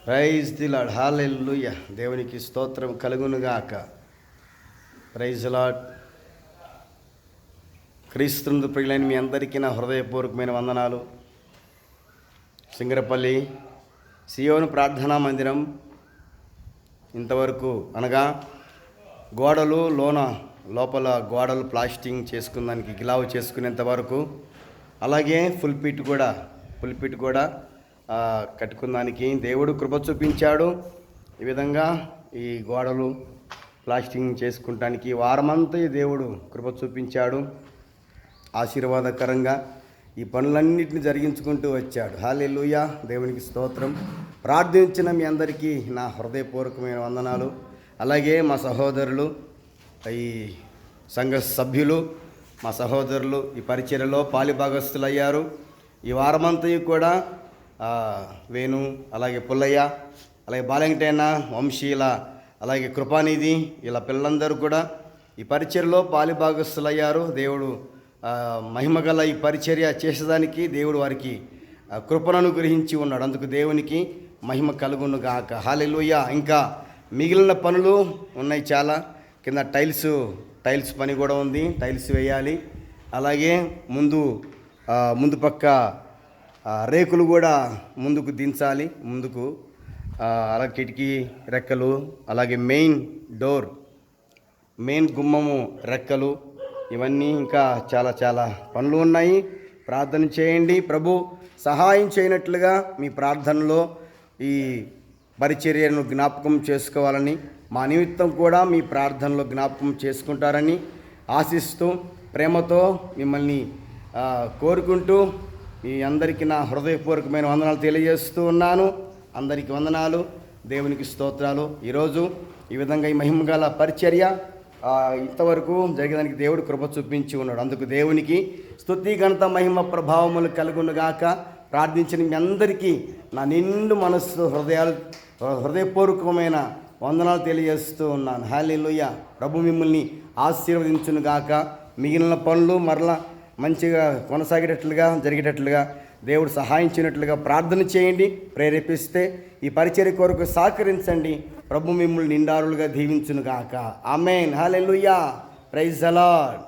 Praise the lord. హల్లెలూయా. దేవునికి స్తోత్రం కలుగునుగాక. Praise Lord. క్రీస్తునందు ప్రియులైన మీ అందరికీ నా హృదయపూర్వకమైన వందనాలు. సింగరపల్లి సియోను ప్రార్థనా మందిరం ఇంతవరకు అనగా గోడలు లోపల గోడలు ప్లాస్టింగ్ చేసుకున్నానికి గిలావు చేసుకునేంత వరకు, అలాగే పుల్పిట్ కూడా కట్టుకున్నానికి దేవుడు కృప చూపించాడు. ఈ విధంగా ఈ గోడలు ప్లాస్టింగ్ చేసుకుంటానికి వారమంతా దేవుడు కృప చూపించాడు. ఆశీర్వాదకరంగా ఈ పనులన్నింటినీ జరిగించుకుంటూ వచ్చాడు. హల్లెలూయా. దేవునికి స్తోత్రం. ప్రార్థించిన మీ అందరికీ నా హృదయపూర్వకమైన వందనాలు. అలాగే మా సహోదరులు, ఈ సంఘ సభ్యులు, మా సహోదరులు ఈ పరిచర్యలో పాలిభాగస్తులయ్యారు. ఈ వారమంతా కూడా వేణు, అలాగే పుల్లయ్య, అలాగే బాలెంకటైన, వంశీల, అలాగే కృపానిధి, ఇలా పిల్లలందరూ కూడా ఈ పరిచర్యలో పాలిభాగస్తులయ్యారు. దేవుడు మహిమగల ఈ పరిచర్య చేసేదానికి దేవుడు వారికి కృపను అనుగ్రహించి ఉన్నాడు. అందుకు దేవునికి మహిమ కలుగును గాక. హల్లెలూయా. ఇంకా మిగిలిన పనులు ఉన్నాయి చాలా. కింద టైల్స్ పని కూడా ఉంది. టైల్స్ వేయాలి. అలాగే ముందు పక్క రేకులు కూడా ముందుకు దించాలి. అలాగే కిటికీ రెక్కలు, అలాగే మెయిన్ గుమ్మము రెక్కలు, ఇవన్నీ ఇంకా చాలా పనులు ఉన్నాయి. ప్రార్థన చేయండి. ప్రభు సహాయం చేయనట్లుగా మీ ప్రార్థనలో ఈ పరిచర్యను జ్ఞాపకం చేసుకోవాలని, మా నిమిత్తం కూడా మీ ప్రార్థనలో జ్ఞాపకం చేసుకుంటారని ఆశిస్తూ ప్రేమతో మిమ్మల్ని కోరుకుంటూ మీ అందరికీ నా హృదయపూర్వకమైన వందనాలు తెలియజేస్తూ ఉన్నాను. అందరికీ వందనాలు, దేవునికి స్తోత్రాలు. ఈరోజు ఈ విధంగా ఈ మహిమగల పరిచర్య ఇంతవరకు జరిగేదానికి దేవుడు కృప చూపించి ఉన్నాడు. అందుకు దేవునికి స్తుతి, ఘనత, మహిమ, ప్రభావములు కలుగునుగాక. ప్రార్థించిన మీ అందరికీ నా నిండు మనస్సు హృదయపూర్వకమైన వందనాలు తెలియజేస్తూ ఉన్నాను. హల్లెలూయా. ప్రభు మిమ్మల్ని ఆశీర్వదించునుగాక. మిగిలిన పనులు మరలా మంచిగా కొనసాగేటట్లుగా జరిగేటట్లుగా దేవుడు సహాయించినట్లుగా ప్రార్థన చేయండి. ప్రేరేపిస్తే ఈ పరిచర్య కొరకు సహకరించండి. ప్రభు మిమ్మల్ని నిండారులుగా దీవించునుగాక. Amen. Hallelujah. Praise the lord.